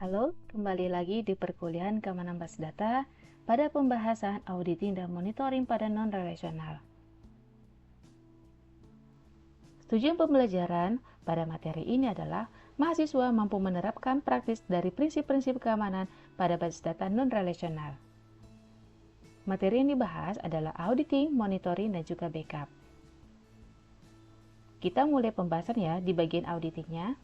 Halo, kembali lagi di perkuliahan keamanan basis data pada pembahasan auditing dan monitoring pada non-relasional. Tujuan pembelajaran pada materi ini adalah mahasiswa mampu menerapkan praktis dari prinsip-prinsip keamanan pada basis data non-relasional. Materi yang dibahas adalah auditing, monitoring, dan juga backup. Kita mulai pembahasan ya di bagian auditingnya.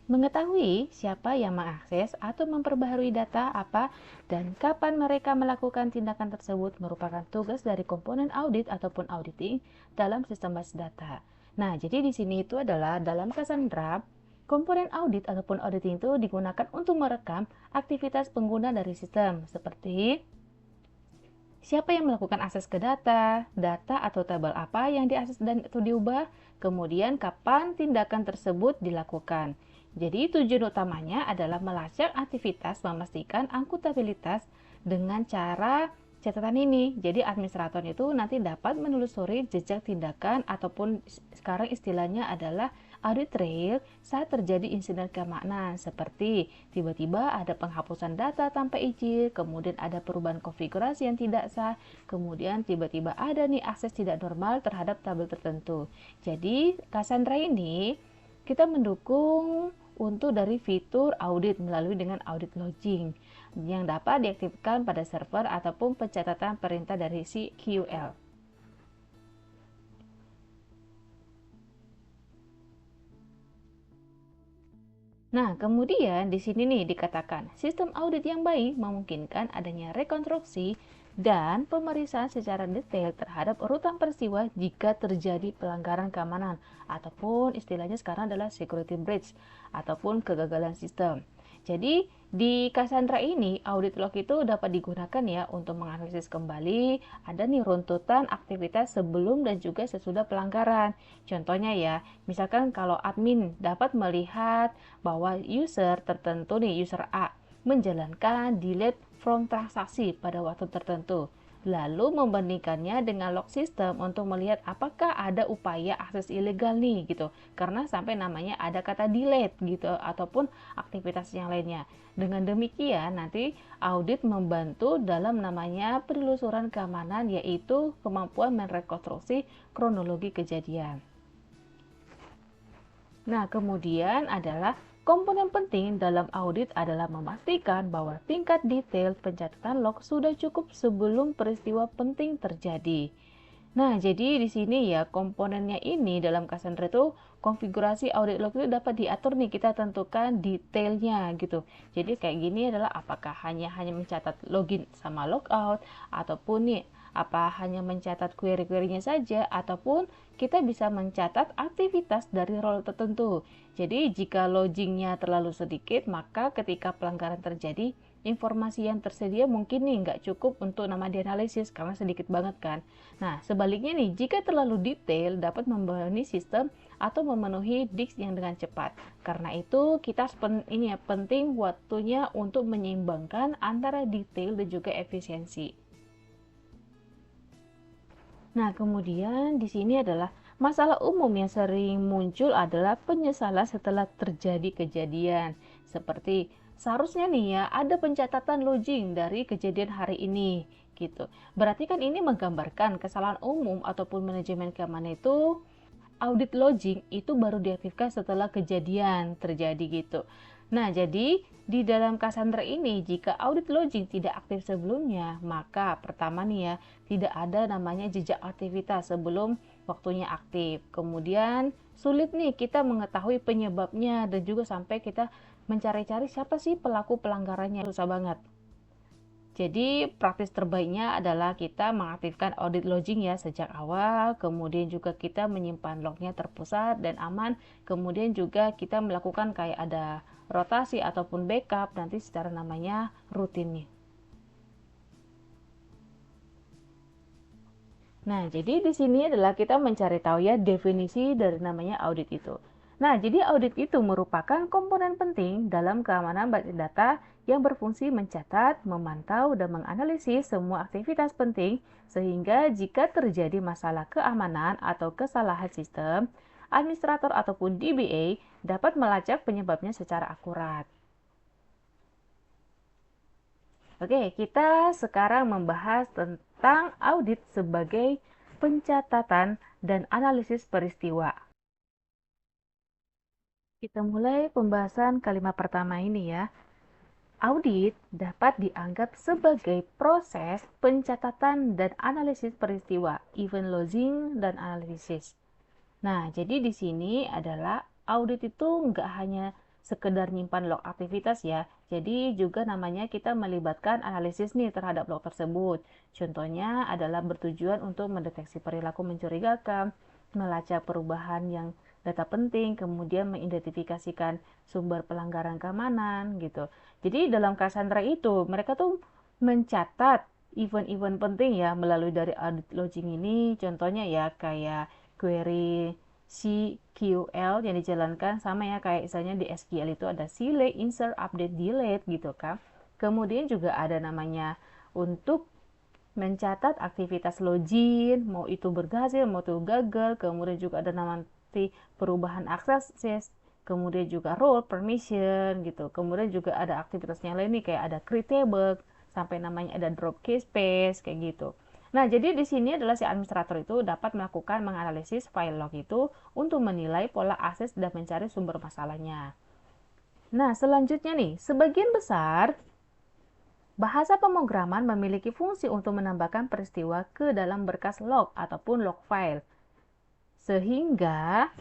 Mengetahui siapa yang mengakses atau memperbaharui data apa dan kapan mereka melakukan tindakan tersebut merupakan tugas dari komponen audit ataupun auditing dalam sistem basis data. Nah, jadi di sini itu adalah dalam Cassandra, komponen audit ataupun auditing itu digunakan untuk merekam aktivitas pengguna dari sistem seperti siapa yang melakukan akses ke data, data atau tabel apa yang diakses dan atau diubah, kemudian kapan tindakan tersebut dilakukan. Jadi tujuan utamanya adalah melacak aktivitas memastikan akuntabilitas dengan cara catatan ini. Jadi administrator itu nanti dapat menelusuri jejak tindakan ataupun sekarang istilahnya adalah audit trail saat terjadi insiden keamanan seperti tiba-tiba ada penghapusan data tanpa izin, kemudian ada perubahan konfigurasi yang tidak sah, kemudian tiba-tiba ada nih akses tidak normal terhadap tabel tertentu. Jadi Cassandra ini kita mendukung untuk dari fitur audit melalui dengan audit logging yang dapat diaktifkan pada server ataupun pencatatan perintah dari SQL. Nah, kemudian di sini nih dikatakan, sistem audit yang baik memungkinkan adanya rekonstruksi dan pemeriksaan secara detail terhadap urutan peristiwa jika terjadi pelanggaran keamanan ataupun istilahnya sekarang adalah security breach ataupun kegagalan sistem. Jadi di Cassandra ini audit log itu dapat digunakan ya untuk menganalisis kembali ada nih runtutan aktivitas sebelum dan juga sesudah pelanggaran. Contohnya ya, misalkan kalau admin dapat melihat bahwa user tertentu nih, user A menjalankan delete from transaksi pada waktu tertentu, lalu membandingkannya dengan log system untuk melihat apakah ada upaya akses ilegal nih gitu, karena sampai namanya ada kata delete gitu ataupun aktivitas yang lainnya. Dengan demikian nanti audit membantu dalam namanya penelusuran keamanan, yaitu kemampuan merekonstruksi kronologi kejadian. Nah, kemudian adalah komponen penting dalam audit adalah memastikan bahwa tingkat detail pencatatan log sudah cukup sebelum peristiwa penting terjadi. Nah, jadi di sini ya komponennya ini dalam Cassandra itu konfigurasi audit log itu dapat diatur nih, kita tentukan detailnya gitu. Jadi kayak gini adalah apakah hanya mencatat login sama logout ataupun nih apa hanya mencatat query-querynya saja ataupun kita bisa mencatat aktivitas dari role tertentu. Jadi jika loggingnya terlalu sedikit, maka ketika pelanggaran terjadi, informasi yang tersedia mungkin nih nggak cukup untuk nama dianalisis karena sedikit banget kan. Nah, sebaliknya nih, jika terlalu detail dapat membebani sistem atau memenuhi disk yang dengan cepat. Karena itu kita penting waktunya untuk menyeimbangkan antara detail dan juga efisiensi. Nah, kemudian di sini adalah masalah umum yang sering muncul adalah penyesalan setelah terjadi kejadian. Seperti seharusnya nih ya ada pencatatan logging dari kejadian hari ini gitu. Berarti kan ini menggambarkan kesalahan umum ataupun manajemen keamanan itu audit logging itu baru diaktifkan setelah kejadian terjadi gitu. Nah, jadi di dalam Cassandra ini jika audit logging tidak aktif sebelumnya, maka pertama nih ya, tidak ada namanya jejak aktivitas sebelum waktunya aktif. Kemudian sulit nih kita mengetahui penyebabnya dan juga sampai kita mencari-cari siapa sih pelaku pelanggarannya. Susah banget. Jadi praktis terbaiknya adalah kita mengaktifkan audit logging ya sejak awal, kemudian juga kita menyimpan lognya terpusat dan aman, kemudian juga kita melakukan kayak ada rotasi ataupun backup nanti secara namanya rutin nih. Nah, jadi di sini adalah kita mencari tahu ya definisi dari namanya audit itu. Nah, jadi audit itu merupakan komponen penting dalam keamanan basis data yang berfungsi mencatat, memantau, dan menganalisis semua aktivitas penting sehingga jika terjadi masalah keamanan atau kesalahan sistem, administrator ataupun DBA dapat melacak penyebabnya secara akurat. Oke, kita sekarang membahas tentang audit sebagai pencatatan dan analisis peristiwa. Kita mulai pembahasan kalimat pertama ini ya. Audit dapat dianggap sebagai proses pencatatan dan analisis peristiwa, event logging dan analisis. Nah, jadi di sini adalah audit itu nggak hanya sekedar nyimpan log aktivitas ya. Jadi juga namanya kita melibatkan analisis nih terhadap log tersebut. Contohnya adalah bertujuan untuk mendeteksi perilaku mencurigakan, melacak perubahan yang data penting, kemudian mengidentifikasikan sumber pelanggaran keamanan gitu. Jadi dalam Cassandra itu mereka tuh mencatat event-event penting ya melalui dari audit logging ini. Contohnya ya kayak query SQL yang dijalankan sama ya kayak misalnya di SQL itu ada select, insert, update, delete gitu kan. Kemudian juga ada namanya untuk mencatat aktivitas login, mau itu berhasil, mau itu gagal. Kemudian juga ada nanti perubahan akses, kemudian juga role, permission gitu. Kemudian juga ada aktivitasnya lain nih kayak ada create table, sampai namanya ada drop case paste kayak gitu. Nah, jadi di sini adalah si administrator itu dapat melakukan menganalisis file log itu untuk menilai pola akses dan mencari sumber masalahnya. Nah, selanjutnya nih, sebagian besar bahasa pemrograman memiliki fungsi untuk menambahkan peristiwa ke dalam berkas log ataupun log file. Sehingga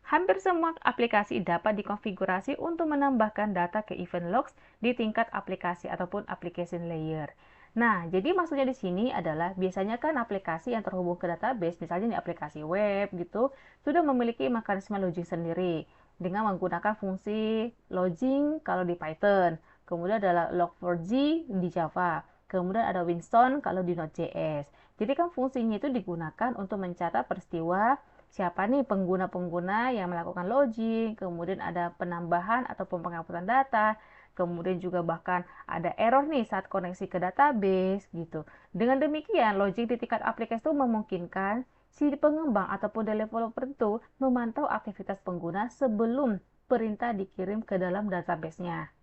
hampir semua aplikasi dapat dikonfigurasi untuk menambahkan data ke event logs di tingkat aplikasi ataupun application layer. Nah, jadi maksudnya di sini adalah biasanya kan aplikasi yang terhubung ke database, misalnya di aplikasi web gitu, sudah memiliki mekanisme logging sendiri dengan menggunakan fungsi logging kalau di Python. Kemudian adalah log4j di Java. Kemudian ada Winston kalau di Node.js. Jadi kan fungsinya itu digunakan untuk mencatat peristiwa siapa nih pengguna-pengguna yang melakukan logging, kemudian ada penambahan ataupun penghapusan data, kemudian juga bahkan ada error nih saat koneksi ke database gitu. Dengan demikian, logging di tingkat aplikasi itu memungkinkan si pengembang ataupun developer itu memantau aktivitas pengguna sebelum perintah dikirim ke dalam database-nya.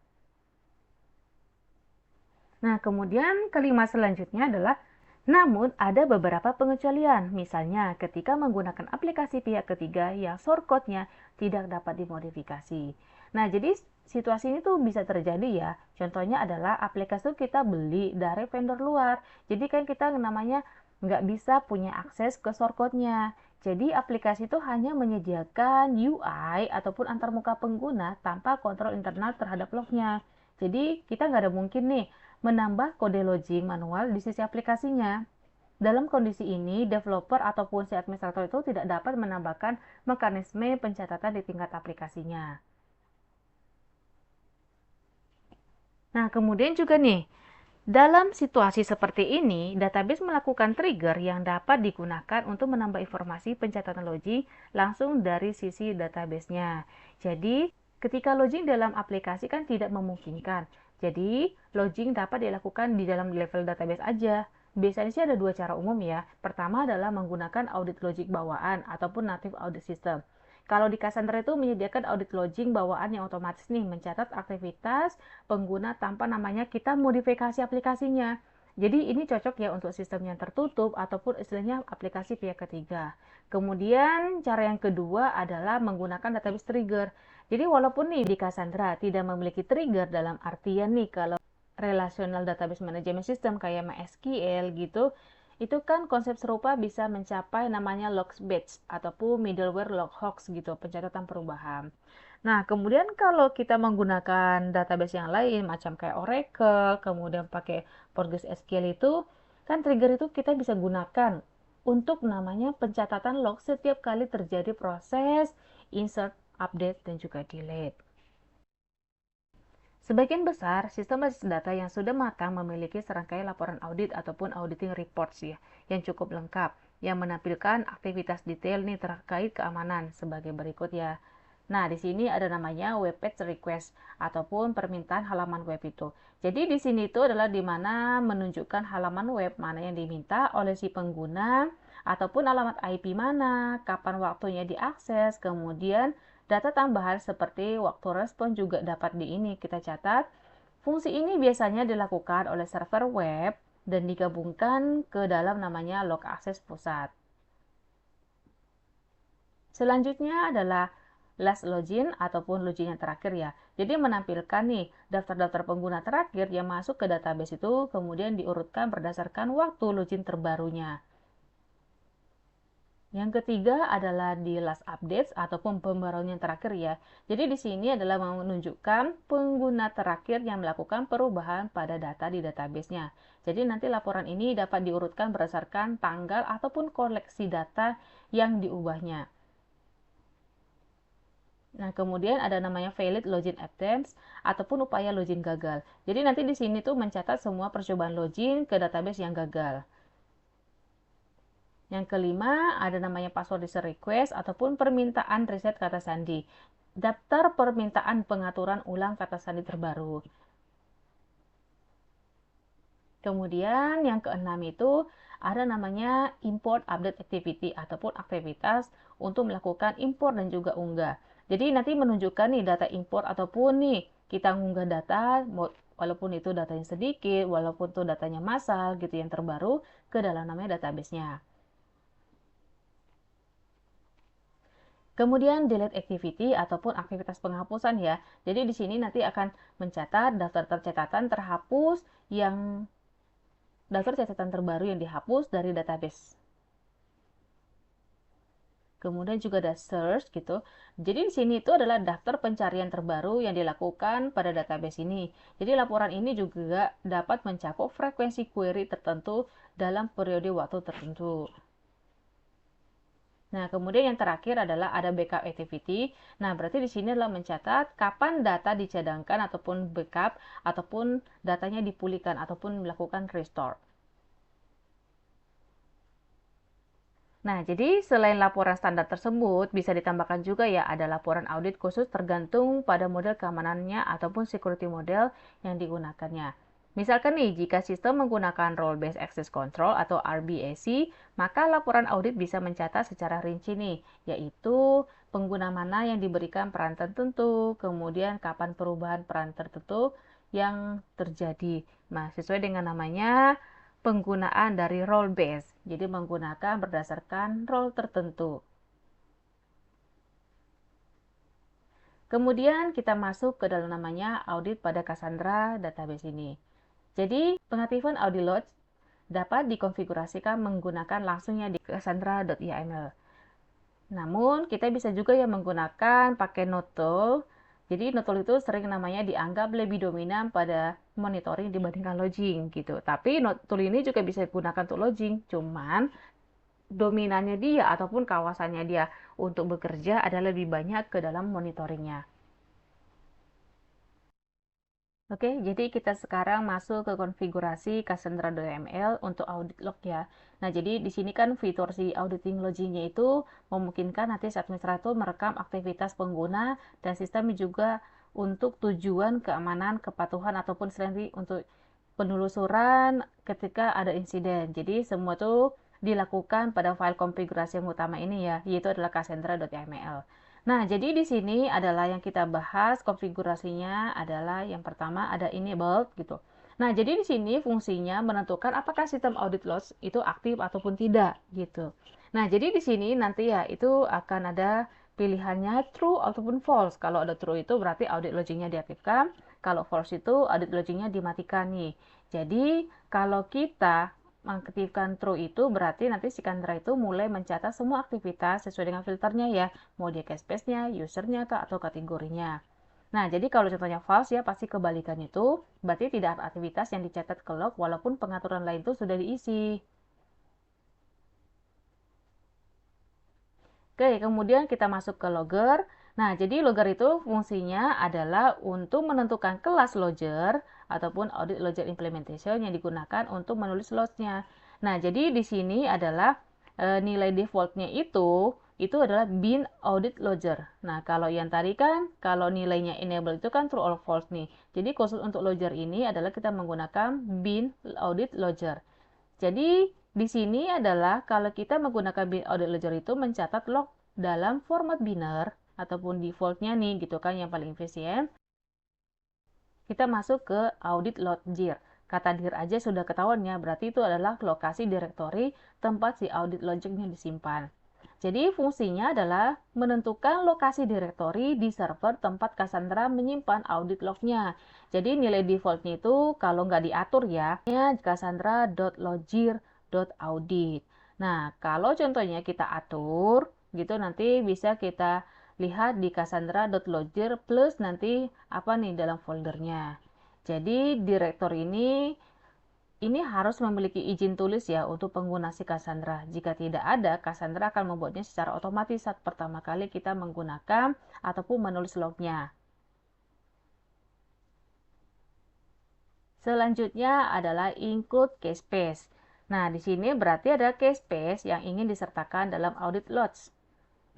Nah, kemudian kalimat selanjutnya adalah namun ada beberapa pengecualian, misalnya ketika menggunakan aplikasi pihak ketiga yang shortcut-nya tidak dapat dimodifikasi. Nah, jadi situasi ini tuh bisa terjadi ya. Contohnya adalah aplikasi itu kita beli dari vendor luar. Jadi kan kita namanya nggak bisa punya akses ke shortcut-nya. Jadi aplikasi itu hanya menyediakan UI ataupun antarmuka pengguna tanpa kontrol internal terhadap lognya. Jadi kita nggak ada mungkin nih menambah kode logging manual di sisi aplikasinya. Dalam kondisi ini, developer ataupun si administrator itu tidak dapat menambahkan mekanisme pencatatan di tingkat aplikasinya. Nah, kemudian juga nih, dalam situasi seperti ini, database melakukan trigger yang dapat digunakan untuk menambah informasi pencatatan logging langsung dari sisi database-nya. Jadi, ketika logging dalam aplikasi kan tidak memungkinkan. Jadi, logging dapat dilakukan di dalam level database aja. Biasanya sih ada dua cara umum ya. Pertama adalah menggunakan audit logic bawaan ataupun native audit system. Kalau di Cassandra itu menyediakan audit logging bawaan yang otomatis nih mencatat aktivitas pengguna tanpa namanya kita modifikasi aplikasinya. Jadi ini cocok ya untuk sistem yang tertutup ataupun istilahnya aplikasi pihak ketiga. Kemudian cara yang kedua adalah menggunakan database trigger. Jadi walaupun nih di Cassandra tidak memiliki trigger dalam artian nih kalau relational database management system kayak MySQL gitu, itu kan konsep serupa bisa mencapai namanya logs batch ataupun middleware loghawks gitu, pencatatan perubahan. Nah, kemudian kalau kita menggunakan database yang lain macam kayak Oracle, kemudian pakai PostgreSQL itu, kan trigger itu kita bisa gunakan untuk namanya pencatatan log setiap kali terjadi proses insert, update, dan juga delete. Sebagian besar sistem basis data yang sudah matang memiliki serangkaian laporan audit ataupun auditing reports ya, yang cukup lengkap, yang menampilkan aktivitas detail nih terkait keamanan sebagai berikut ya. Nah, di sini ada namanya web page request ataupun permintaan halaman web itu. Jadi di sini itu adalah di mana menunjukkan halaman web mana yang diminta oleh si pengguna ataupun alamat IP mana, kapan waktunya diakses, kemudian data tambahan seperti waktu respon juga dapat di ini kita catat. Fungsi ini biasanya dilakukan oleh server web dan digabungkan ke dalam namanya log akses pusat. Selanjutnya adalah last login ataupun login yang terakhir ya. Jadi menampilkan nih daftar-daftar pengguna terakhir yang masuk ke database itu kemudian diurutkan berdasarkan waktu login terbarunya. Yang ketiga adalah di last updates ataupun pembaruan yang terakhir ya. Jadi di sini adalah menunjukkan pengguna terakhir yang melakukan perubahan pada data di database-nya. Jadi nanti laporan ini dapat diurutkan berdasarkan tanggal ataupun koleksi data yang diubahnya. Nah, kemudian ada namanya valid login attempts ataupun upaya login gagal. Jadi nanti di sini tuh mencatat semua percobaan login ke database yang gagal. Yang kelima ada namanya password reset request ataupun permintaan reset kata sandi. Daftar permintaan pengaturan ulang kata sandi terbaru. Kemudian yang keenam itu ada namanya import update activity ataupun aktivitas untuk melakukan import dan juga unggah. Jadi nanti menunjukkan nih data import ataupun nih kita mengunggah data walaupun itu datanya sedikit, walaupun itu datanya massal gitu yang terbaru ke dalam namanya database-nya. Kemudian delete activity ataupun aktivitas penghapusan ya. Jadi di sini nanti akan mencatat daftar catatan terhapus yang daftar catatan terbaru yang dihapus dari database. Kemudian juga ada search gitu. Jadi di sini itu adalah daftar pencarian terbaru yang dilakukan pada database ini. Jadi laporan ini juga dapat mencakup frekuensi query tertentu dalam periode waktu tertentu. Nah, kemudian yang terakhir adalah ada backup activity. Nah, berarti di sini adalah mencatat kapan data dicadangkan ataupun backup ataupun datanya dipulihkan ataupun melakukan restore. Nah, jadi selain laporan standar tersebut, bisa ditambahkan juga ya ada laporan audit khusus tergantung pada model keamanannya ataupun security model yang digunakannya. Misalkan nih, jika sistem menggunakan Role Based Access Control atau RBAC, maka laporan audit bisa mencatat secara rinci nih, yaitu pengguna mana yang diberikan peran tertentu, kemudian kapan perubahan peran tertentu yang terjadi. Nah, sesuai dengan namanya, penggunaan dari role base, jadi menggunakan berdasarkan role tertentu. Kemudian kita masuk ke dalam namanya audit pada Cassandra database ini. Jadi pengaktifan audit log dapat dikonfigurasikan menggunakan langsungnya di cassandra.yml. Namun kita bisa juga ya menggunakan pakai node tool. Jadi node tool itu sering namanya dianggap lebih dominan pada monitoring dibandingkan logging gitu. Tapi node tool ini juga bisa digunakan untuk logging, cuman dominannya dia ataupun kawasannya dia untuk bekerja adalah lebih banyak ke dalam monitoringnya. Oke, jadi kita sekarang masuk ke konfigurasi Cassandra.yml untuk audit log ya. Nah, jadi di sini kan fitur si auditing logging-nya itu memungkinkan nanti si administrator merekam aktivitas pengguna dan sistem juga untuk tujuan keamanan, kepatuhan ataupun selain untuk penelusuran ketika ada insiden. Jadi semua itu dilakukan pada file konfigurasi yang utama ini ya, yaitu adalah cassandra.yml. Nah, jadi di sini adalah yang kita bahas konfigurasinya adalah yang pertama ada enabled gitu. Nah, jadi di sini fungsinya menentukan apakah sistem audit logs itu aktif ataupun tidak gitu. Nah, jadi di sini nanti ya itu akan ada pilihannya true ataupun false. Kalau ada true itu berarti audit logging-nya diaktifkan, kalau false itu audit logging-nya dimatikan nih. Jadi, kalau kita mengaktifkan true itu berarti nanti si Cassandra itu mulai mencatat semua aktivitas sesuai dengan filternya ya, mau dia cache-nya, usernya atau kategorinya. Nah, jadi kalau contohnya false ya pasti kebalikannya itu berarti tidak ada aktivitas yang dicatat ke log walaupun pengaturan lain itu sudah diisi. Oke, kemudian kita masuk ke logger. Nah, jadi logger itu fungsinya adalah untuk menentukan kelas logger ataupun audit logger implementation yang digunakan untuk menulis logs-nya. Nah, jadi di sini adalah nilai default-nya itu itu adalah bin audit logger. Nah, kalau yang tadi kan, kalau nilainya enable itu kan true or false nih. Jadi khusus untuk logger ini adalah kita menggunakan bin audit logger. Jadi di sini adalah kalau kita menggunakan bin audit logger itu mencatat log dalam format biner ataupun defaultnya nih gitu kan yang paling efisien. Kita masuk ke audit log dir. Kata dir aja sudah ketahuan ya, berarti itu adalah lokasi direktori tempat si audit lognya disimpan. Jadi fungsinya adalah menentukan lokasi direktori di server tempat Cassandra menyimpan audit lognya. Jadi nilai defaultnya itu kalau nggak diatur ya, cassandra.logir.audit. Nah, kalau contohnya kita atur, gitu nanti bisa kita lihat di cassandra.logir plus nanti apa nih dalam foldernya. Jadi direktori ini harus memiliki izin tulis ya untuk pengguna si Cassandra. Jika tidak ada, Cassandra akan membuatnya secara otomatis saat pertama kali kita menggunakan ataupun menulis lognya. Selanjutnya adalah include case space. Nah, di sini berarti ada case space yang ingin disertakan dalam audit logs.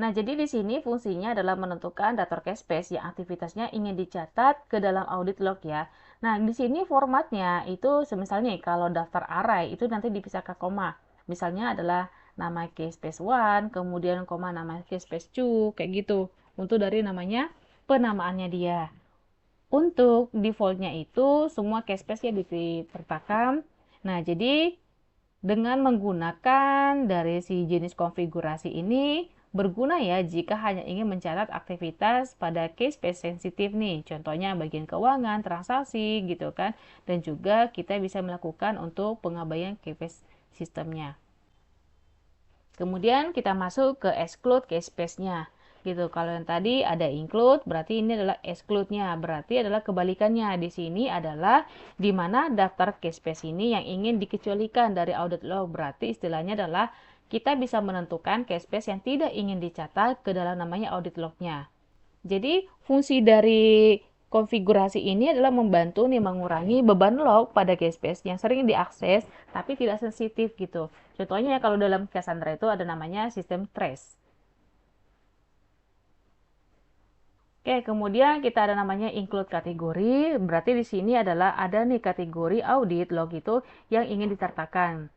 Nah, jadi di sini fungsinya adalah menentukan daftar cache space yang aktivitasnya ingin dicatat ke dalam audit log ya. Nah, di sini formatnya itu misalnya kalau daftar array itu nanti dipisahkan koma. Misalnya adalah nama cache space 1, kemudian koma nama cache space 2, kayak gitu. Untuk dari namanya penamaannya dia. Untuk defaultnya itu semua cache space ya disertakan. Nah, jadi dengan menggunakan dari si jenis konfigurasi ini berguna ya jika hanya ingin mencatat aktivitas pada case space sensitif nih. Contohnya bagian keuangan, transaksi gitu kan. Dan juga kita bisa melakukan untuk pengabaian cache sistemnya. Kemudian kita masuk ke exclude case space-nya. Gitu. Kalau yang tadi ada include, berarti ini adalah exclude-nya. Berarti adalah kebalikannya. Di sini adalah di mana daftar case space ini yang ingin dikecualikan dari audit log. Berarti istilahnya adalah kita bisa menentukan case space yang tidak ingin dicatat ke dalam namanya audit log-nya. Jadi fungsi dari konfigurasi ini adalah membantu nih mengurangi beban log pada case space yang sering diakses tapi tidak sensitif gitu. Contohnya kalau dalam Cassandra itu ada namanya sistem trace. Oke, kemudian kita ada namanya include kategori. Berarti di sini adalah ada nih kategori audit log itu yang ingin disertakan.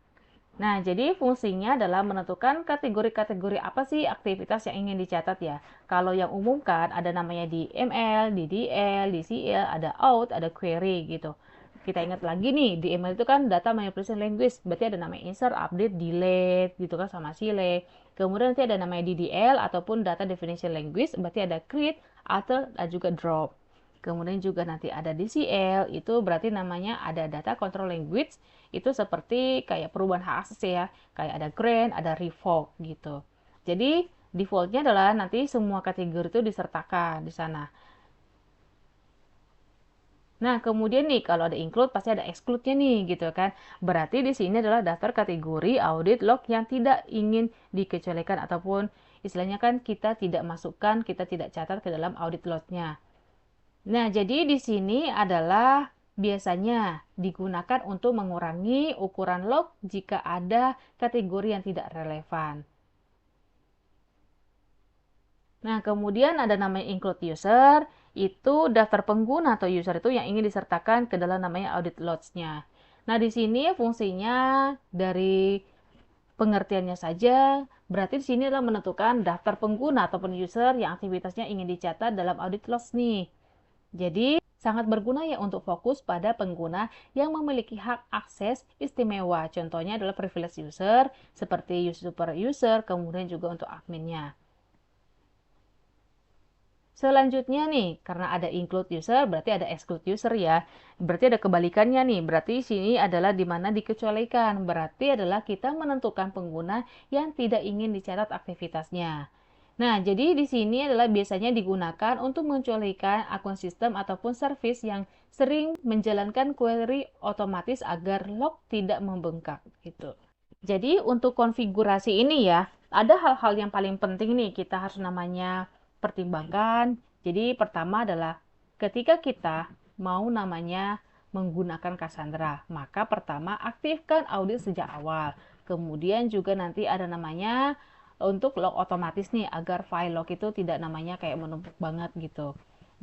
Nah, jadi fungsinya adalah menentukan kategori-kategori apa sih aktivitas yang ingin dicatat ya. Kalau yang umum kan ada namanya di ML, di DL, di CL, ada out, ada query gitu. Kita ingat lagi nih, di ML itu kan data manipulation language, berarti ada namanya insert, update, delete gitu kan sama select. Kemudian nanti ada namanya DDL ataupun data definition language, berarti ada create, alter, dan juga drop. Kemudian juga nanti ada DCL, itu berarti namanya ada data control language, itu seperti kayak perubahan hak akses ya, kayak ada grant, ada revoke gitu. Jadi defaultnya adalah nanti semua kategori itu disertakan di sana. Nah, kemudian nih kalau ada include pasti ada exclude-nya nih gitu kan. Berarti di sini adalah daftar kategori audit log yang tidak ingin dikecualikan ataupun istilahnya kan kita tidak masukkan, kita tidak catat ke dalam audit log-nya. Nah, jadi di sini adalah biasanya digunakan untuk mengurangi ukuran log jika ada kategori yang tidak relevan. Nah, kemudian ada namanya include user, itu daftar pengguna atau user itu yang ingin disertakan ke dalam namanya audit logs-nya. Nah, di sini fungsinya dari pengertiannya saja, berarti di sini adalah menentukan daftar pengguna ataupun user yang aktivitasnya ingin dicatat dalam audit logs nih. Jadi, sangat berguna ya untuk fokus pada pengguna yang memiliki hak akses istimewa. Contohnya adalah privilege user, seperti super user, kemudian juga untuk adminnya. Selanjutnya nih, karena ada include user, berarti ada exclude user ya. Berarti ada kebalikannya nih, berarti sini adalah di mana dikecualikan. Berarti adalah kita menentukan pengguna yang tidak ingin dicatat aktivitasnya. Nah, jadi di sini adalah biasanya digunakan untuk mengecualikan akun sistem ataupun service yang sering menjalankan query otomatis agar log tidak membengkak gitu. Jadi untuk konfigurasi ini ya, ada hal-hal yang paling penting nih kita harus namanya pertimbangkan. Jadi pertama adalah ketika kita mau namanya menggunakan Cassandra, maka pertama aktifkan audit sejak awal. Kemudian juga nanti ada namanya untuk log otomatis nih agar file log itu tidak namanya kayak menumpuk banget gitu.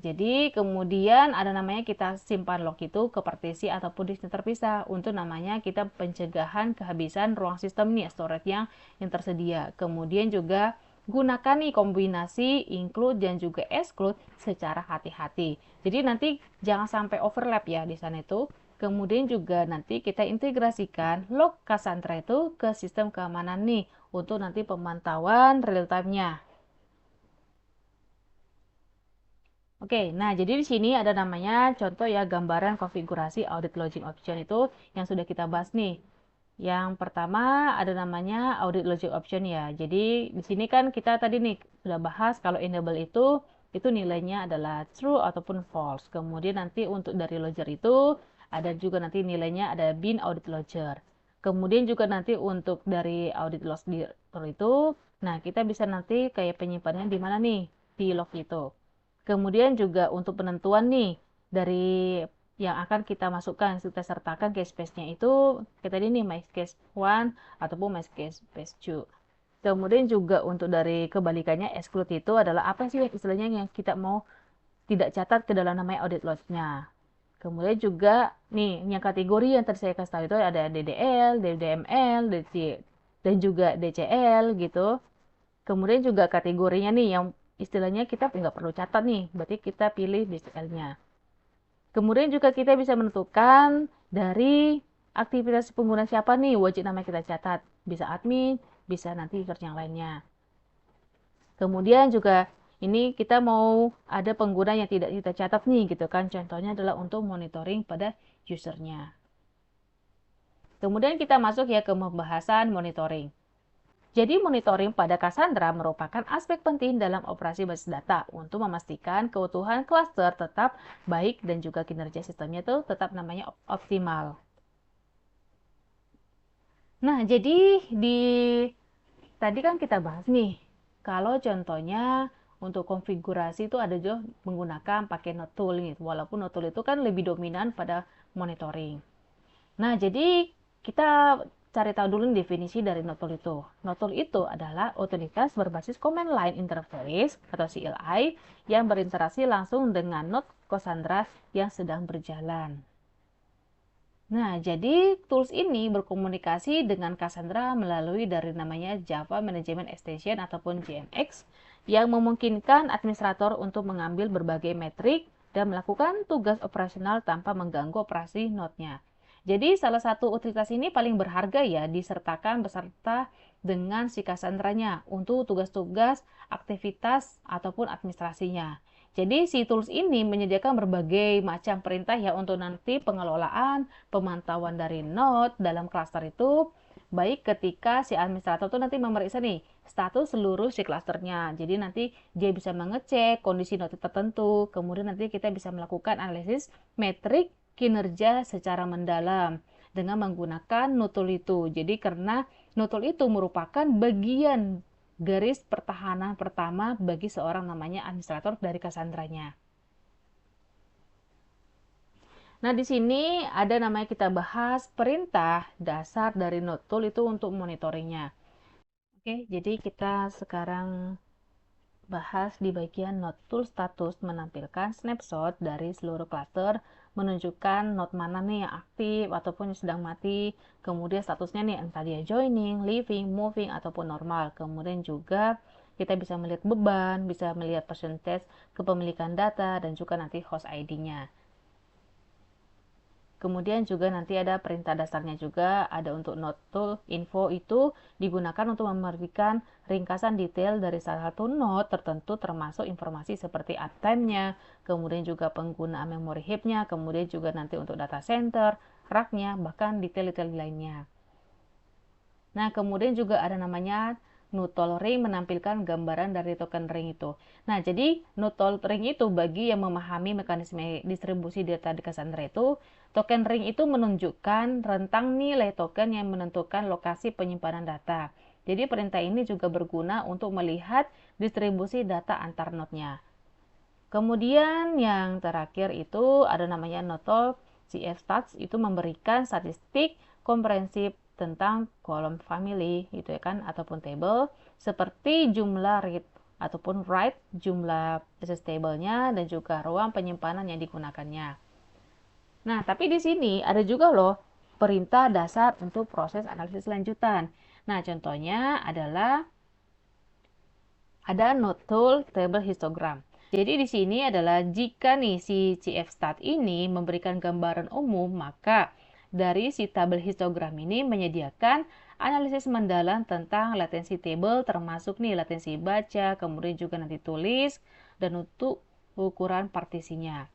Jadi kemudian ada namanya kita simpan log itu ke partisi ataupun disk terpisah untuk namanya kita pencegahan kehabisan ruang sistem nih storage yang tersedia. Kemudian juga gunakan nih kombinasi include dan juga exclude secara hati-hati. Jadi nanti jangan sampai overlap ya di sana itu. Kemudian juga nanti kita integrasikan log Cassandra itu ke sistem keamanan nih untuk nanti pemantauan real time-nya. Oke, nah jadi di sini ada namanya contoh ya gambaran konfigurasi audit logging option itu yang sudah kita bahas nih. Yang pertama ada namanya audit logging option ya. Jadi di sini kan kita tadi nih sudah bahas kalau enable itu nilainya adalah true ataupun false. Kemudian nanti untuk dari logger itu ada juga nanti nilainya ada bin audit logger. Kemudian juga nanti untuk dari audit logger itu, nah kita bisa nanti kayak penyimpanannya di mana nih di log itu. Kemudian juga untuk penentuan nih dari yang akan kita masukkan, kita sertakan case space-nya itu kita tadi nih my case 1 ataupun my case space 2. Kemudian juga untuk dari kebalikannya exclude itu adalah apa sih istilahnya yang kita mau tidak catat ke dalam namanya audit log-nya. Kemudian juga nih yang kategori yang tadi saya kasih tahu itu ada DDL, DDML, DC, dan juga DCL gitu. Kemudian juga kategorinya nih yang istilahnya kita nggak perlu catat nih, berarti kita pilih DCL-nya. Kemudian juga kita bisa menentukan dari aktivitas pengguna siapa nih wajib nama kita catat. Bisa admin, bisa nanti user yang lainnya. Kemudian juga ini kita mau ada pengguna yang tidak kita catat nih gitu kan. Contohnya adalah untuk monitoring pada usernya. Kemudian kita masuk ya ke pembahasan monitoring. Jadi monitoring pada Cassandra merupakan aspek penting dalam operasi basis data untuk memastikan keutuhan klaster tetap baik dan juga kinerja sistemnya itu tetap namanya optimal. Nah, jadi di tadi kan kita bahas nih, kalau contohnya untuk konfigurasi itu ada juga menggunakan pakai node tool gitu. Walaupun node tool itu kan lebih dominan pada monitoring. Nah, jadi kita cari tahu dulu definisi dari node tool itu. Node tool itu adalah otoritas berbasis command line interface atau CLI yang berinteraksi langsung dengan node Cassandra yang sedang berjalan. Nah, jadi tools ini berkomunikasi dengan Cassandra melalui dari namanya Java Management Extension ataupun JMX yang memungkinkan administrator untuk mengambil berbagai metrik dan melakukan tugas operasional tanpa mengganggu operasi node-nya. Jadi salah satu utilitas ini paling berharga ya disertakan beserta dengan si Cassandra-nya untuk tugas-tugas, aktivitas, ataupun administrasinya. Jadi si tools ini menyediakan berbagai macam perintah ya untuk nanti pengelolaan, pemantauan dari node dalam cluster itu baik ketika si administrator itu nanti memeriksa nih status seluruh si clusternya. Jadi nanti dia bisa mengecek kondisi node tertentu, kemudian nanti kita bisa melakukan analisis metrik kinerja secara mendalam dengan menggunakan node itu. Jadi karena node itu merupakan bagian garis pertahanan pertama bagi seorang namanya administrator dari Cassandra-nya. Nah, di sini ada namanya kita bahas perintah dasar dari node tool itu untuk monitoringnya. Oke, jadi kita sekarang bahas di bagian node tool status menampilkan snapshot dari seluruh cluster menunjukkan node mana nih yang aktif ataupun yang sedang mati, kemudian statusnya nih entah dia joining, leaving, moving ataupun normal. Kemudian juga kita bisa melihat beban, bisa melihat percentage kepemilikan data dan juga nanti host ID-nya. Kemudian juga nanti ada perintah dasarnya juga, ada untuk node tool info itu digunakan untuk memberikan ringkasan detail dari salah satu node tertentu termasuk informasi seperti uptime-nya, kemudian juga penggunaan memory heap-nya, kemudian juga nanti untuk data center, rack-nya, bahkan detail-detail lainnya. Nah, kemudian juga ada namanya Nutol ring menampilkan gambaran dari token ring itu. Nah, jadi Nutol ring itu bagi yang memahami mekanisme distribusi data di Cassandra itu, token ring itu menunjukkan rentang nilai token yang menentukan lokasi penyimpanan data. Jadi perintah ini juga berguna untuk melihat distribusi data antar node-nya. Kemudian yang terakhir itu ada namanya Notol CF-Stats itu memberikan statistik komprehensif tentang kolom family gitu ya kan ataupun table seperti jumlah read ataupun write, jumlah access table-nya, dan juga ruang penyimpanan yang digunakannya. Nah, tapi di sini ada juga loh perintah dasar untuk proses analisis lanjutan. Nah, contohnya adalah ada node tool table histogram. Jadi di sini adalah jika nih si cfstat ini memberikan gambaran umum, maka dari si tabel histogram ini menyediakan analisis mendalam tentang latensi table, termasuk nih latensi baca, kemudian juga nanti tulis, dan untuk ukuran partisinya.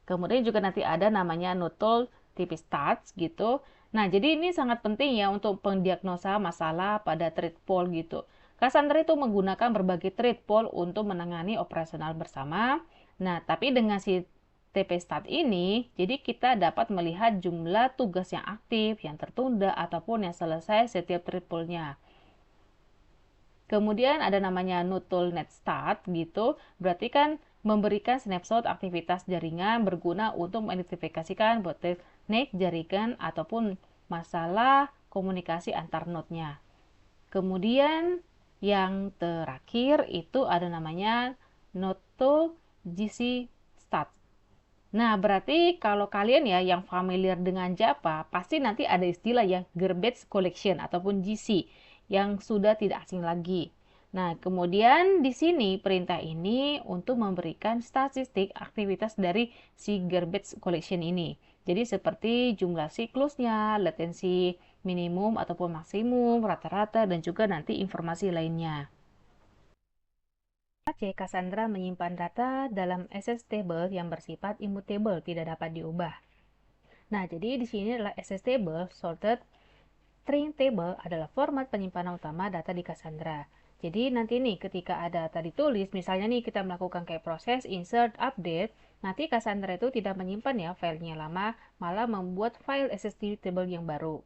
Kemudian juga nanti ada namanya node tool tipis stats gitu. Nah, jadi ini sangat penting ya untuk pendiagnosa masalah pada trade pool gitu. Cassandra itu menggunakan berbagai trade pool untuk menangani operasional bersama. Nah, tapi dengan si TP-Stat ini, jadi kita dapat melihat jumlah tugas yang aktif, yang tertunda, ataupun yang selesai setiap trade pool-nya. Kemudian ada namanya node tool netstat gitu, berarti kan memberikan snapshot aktivitas jaringan berguna untuk mengidentifikasikan bottleneck jaringan ataupun masalah komunikasi antar node-nya. Kemudian yang terakhir itu ada namanya node tool GC stat. Nah, berarti kalau kalian ya yang familiar dengan Java, pasti nanti ada istilah ya garbage collection ataupun GC yang sudah tidak asing lagi. Nah, kemudian di sini perintah ini untuk memberikan statistik aktivitas dari si garbage collection ini. Jadi seperti jumlah siklusnya, latensi minimum ataupun maksimum, rata-rata, dan juga nanti informasi lainnya. C. Cassandra menyimpan data dalam access table yang bersifat immutable, tidak dapat diubah. Nah, jadi di sini adalah access table, sorted string table adalah format penyimpanan utama data di Cassandra. Jadi nanti nih ketika ada data ditulis, misalnya nih kita melakukan kayak proses insert, update, nanti Cassandra itu tidak menyimpan ya filenya lama, malah membuat file access table yang baru.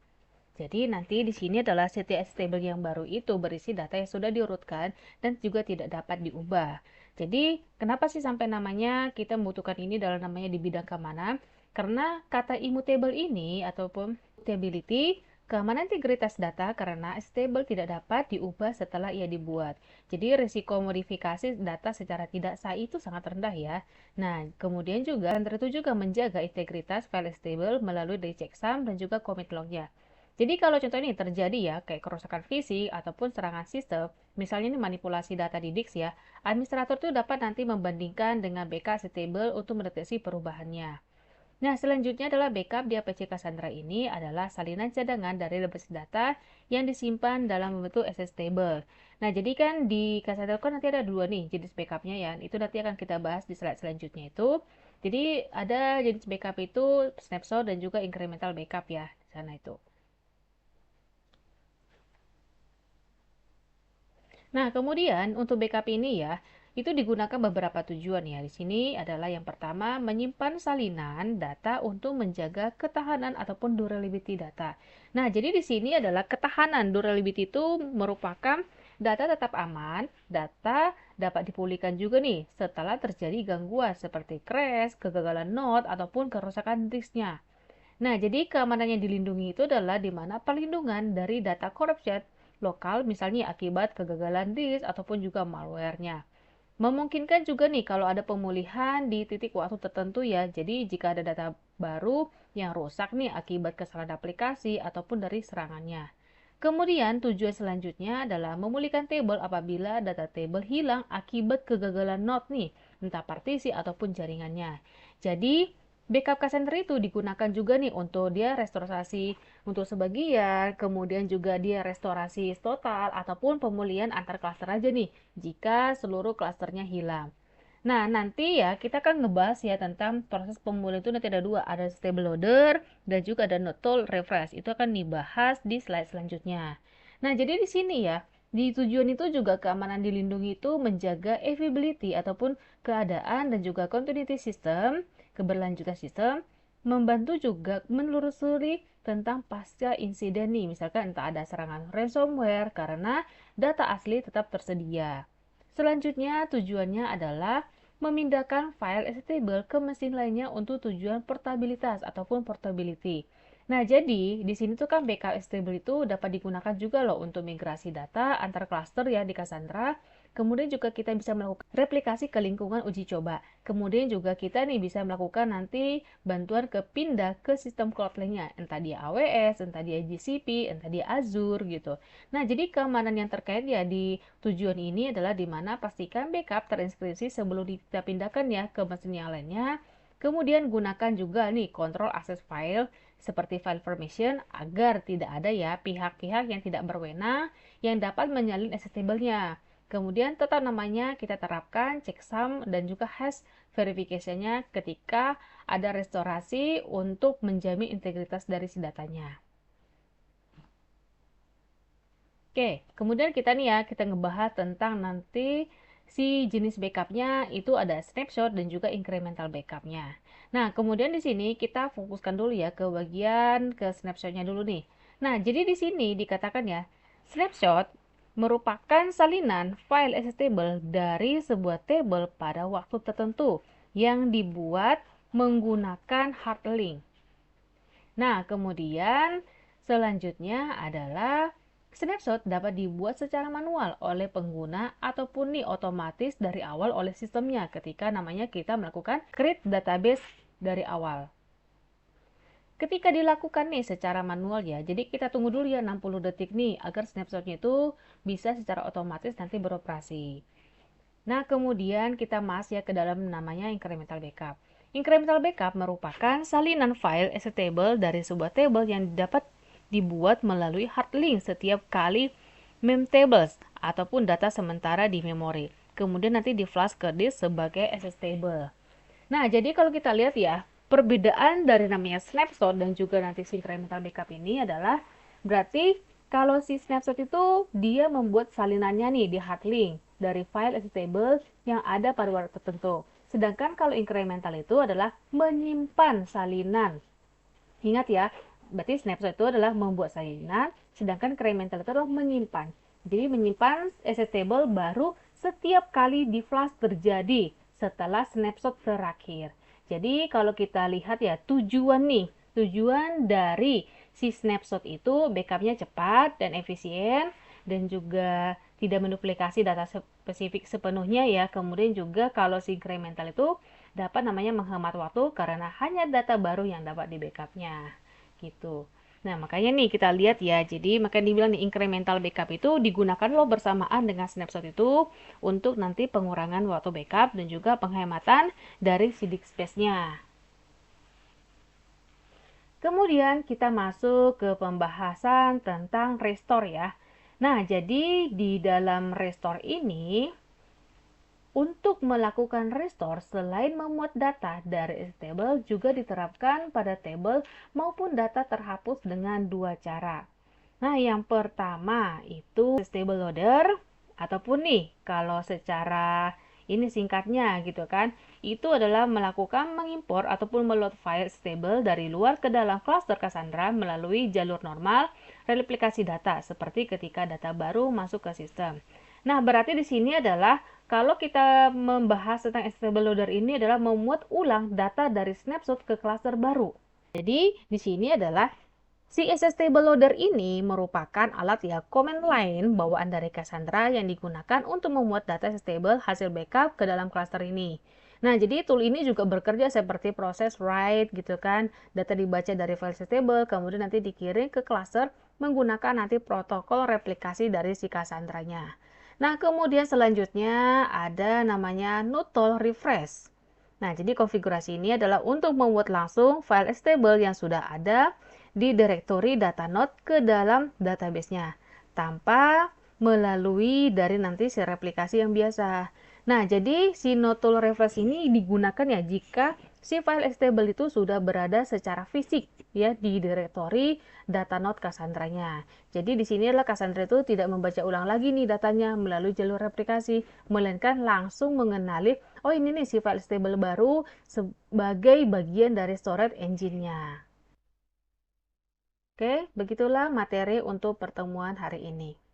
Jadi nanti di sini adalah CTS table yang baru itu berisi data yang sudah diurutkan dan juga tidak dapat diubah. Jadi kenapa sih sampai namanya kita membutuhkan ini dalam namanya di bidang keamanan? Karena kata immutable ini ataupun mutability keamanan integritas data karena stable tidak dapat diubah setelah ia dibuat. Jadi risiko modifikasi data secara tidak sah itu sangat rendah ya. Nah, kemudian juga Cassandra itu juga menjaga integritas file stable melalui dari checksum dan juga commit lognya. Jadi kalau contoh ini terjadi ya, kayak kerusakan fisik ataupun serangan sistem, misalnya ini manipulasi data di disk ya, administrator itu dapat nanti membandingkan dengan backup stable untuk mendeteksi perubahannya. Nah, selanjutnya adalah backup di APC Cassandra ini adalah salinan cadangan dari basis data yang disimpan dalam membentuk access table. Nah, jadi kan di Cassandra kan nanti ada dua nih jenis backupnya ya. Itu nanti akan kita bahas di slide selanjutnya itu. Jadi ada jenis backup itu snapshot dan juga incremental backup ya di sana itu. Nah, kemudian untuk backup ini ya, itu digunakan beberapa tujuan ya. Di sini adalah yang pertama, menyimpan salinan data untuk menjaga ketahanan ataupun durability data. Nah, jadi di sini adalah ketahanan durability itu merupakan data tetap aman, data dapat dipulihkan juga nih setelah terjadi gangguan seperti crash, kegagalan node, ataupun kerusakan disknya. Nah, jadi keamanan yang dilindungi itu adalah di mana perlindungan dari data corruption lokal, misalnya akibat kegagalan disk ataupun juga malware-nya. Memungkinkan juga nih kalau ada pemulihan di titik waktu tertentu ya. Jadi jika ada data baru yang rusak nih akibat kesalahan aplikasi ataupun dari serangannya. Kemudian tujuan selanjutnya adalah memulihkan table apabila data table hilang akibat kegagalan node nih, entah partisi ataupun jaringannya. Jadi backup Cassandra itu digunakan juga nih untuk dia restorasi untuk sebagian, kemudian juga dia restorasi total ataupun pemulihan antar klaster aja nih jika seluruh klasternya hilang. Nah, nanti ya kita kan ngebahas ya tentang proses pemulihan itu nanti ada dua, ada stable loader dan juga ada node tool refresh. Itu akan dibahas di slide selanjutnya. Nah, jadi di sini ya, di tujuan itu juga keamanan dilindungi itu menjaga availability ataupun keadaan dan juga continuity system, keberlanjutan sistem, membantu juga menelusuri tentang pasca insiden nih, misalkan entah ada serangan ransomware karena data asli tetap tersedia. Selanjutnya, tujuannya adalah memindahkan file executable ke mesin lainnya untuk tujuan portabilitas ataupun portability. Nah, jadi di sini tuh kan backup stable itu dapat digunakan juga loh untuk migrasi data antar cluster ya di Cassandra. Kemudian juga kita bisa melakukan replikasi ke lingkungan uji coba. Kemudian juga kita nih bisa melakukan nanti bantuan ke pindah ke sistem cloud lainnya, entah dia AWS, entah dia GCP, entah dia Azure gitu. Nah, jadi keamanan yang terkait ya di tujuan ini adalah di mana pastikan backup terinskripsi sebelum kita pindahkan ya ke mesin yang lainnya. Kemudian gunakan juga nih kontrol akses file seperti file permission agar tidak ada ya pihak-pihak yang tidak berwenang yang dapat menyalin access table-nya. Kemudian tetap namanya kita terapkan checksum dan juga hash verification-nya ketika ada restorasi untuk menjamin integritas dari si datanya. Oke, kemudian kita nih ya, kita ngebahas tentang nanti si jenis backupnya itu ada snapshot dan juga incremental backupnya. Nah, kemudian di sini kita fokuskan dulu ya ke bagian ke snapshotnya dulu nih. Nah, jadi di sini dikatakan ya, snapshot merupakan salinan file table dari sebuah table pada waktu tertentu yang dibuat menggunakan hard link. Nah, kemudian selanjutnya adalah snapshot dapat dibuat secara manual oleh pengguna ataupun nih otomatis dari awal oleh sistemnya ketika namanya kita melakukan create database dari awal. Ketika dilakukan nih secara manual ya, jadi kita tunggu dulu ya 60 detik nih agar snapshotnya itu bisa secara otomatis nanti beroperasi. Nah, kemudian kita masuk ya ke dalam namanya incremental backup. Incremental backup merupakan salinan file as a table dari sebuah table yang dapat dibuat melalui hard link setiap kali memtables ataupun data sementara di memori. Kemudian nanti di flash ke disk sebagai access table. Nah, jadi kalau kita lihat ya, perbedaan dari namanya snapshot dan juga nanti incremental backup ini adalah berarti kalau si snapshot itu dia membuat salinannya nih di hard link dari file as table yang ada pada waktu tertentu. Sedangkan kalau incremental itu adalah menyimpan salinan. Ingat ya, berarti snapshot itu adalah membuat salinan, sedangkan incremental itu adalah menyimpan. Jadi menyimpan as table baru setiap kali di flash terjadi setelah snapshot terakhir. Jadi kalau kita lihat ya tujuan dari si snapshot itu backupnya cepat dan efisien dan juga tidak menduplikasi data spesifik sepenuhnya ya. Kemudian juga kalau si incremental itu dapat namanya menghemat waktu karena hanya data baru yang dapat di backupnya gitu. Nah, makanya nih kita lihat ya, jadi makanya dibilang nih incremental backup itu digunakan loh bersamaan dengan snapshot itu untuk nanti pengurangan waktu backup dan juga penghematan dari si disk space-nya. Kemudian kita masuk ke pembahasan tentang restore ya. Nah, jadi di dalam restore ini untuk melakukan restore, selain memuat data dari table, juga diterapkan pada table maupun data terhapus dengan dua cara. Nah, yang pertama itu table loader, ataupun nih, kalau secara ini singkatnya gitu kan, itu adalah melakukan mengimpor ataupun meload file stable dari luar ke dalam cluster Cassandra melalui jalur normal replikasi data, seperti ketika data baru masuk ke sistem. Nah, berarti di sini adalah kalau kita membahas tentang stable loader ini adalah memuat ulang data dari snapshot ke cluster baru. Jadi, di sini adalah si stable loader ini merupakan alat ya command line bawaan dari Cassandra yang digunakan untuk memuat data stable hasil backup ke dalam cluster ini. Nah, jadi tool ini juga bekerja seperti proses write gitu kan. Data dibaca dari file stable, kemudian nanti dikirim ke cluster menggunakan nanti protokol replikasi dari si Cassandra-nya. Nah, kemudian selanjutnya ada namanya nutol refresh. Nah, jadi konfigurasi ini adalah untuk membuat langsung file stable yang sudah ada di direktori data node ke dalam database-nya tanpa melalui dari nanti si replikasi yang biasa. Nah, jadi si nutol refresh ini digunakan ya jika si file stable itu sudah berada secara fisik ya di direktori data node Cassandra-nya. Jadi di sini adalah Cassandra itu tidak membaca ulang lagi nih datanya melalui jalur replikasi, melainkan langsung mengenali oh ini nih si file stable baru sebagai bagian dari storage engine-nya. Oke, begitulah materi untuk pertemuan hari ini.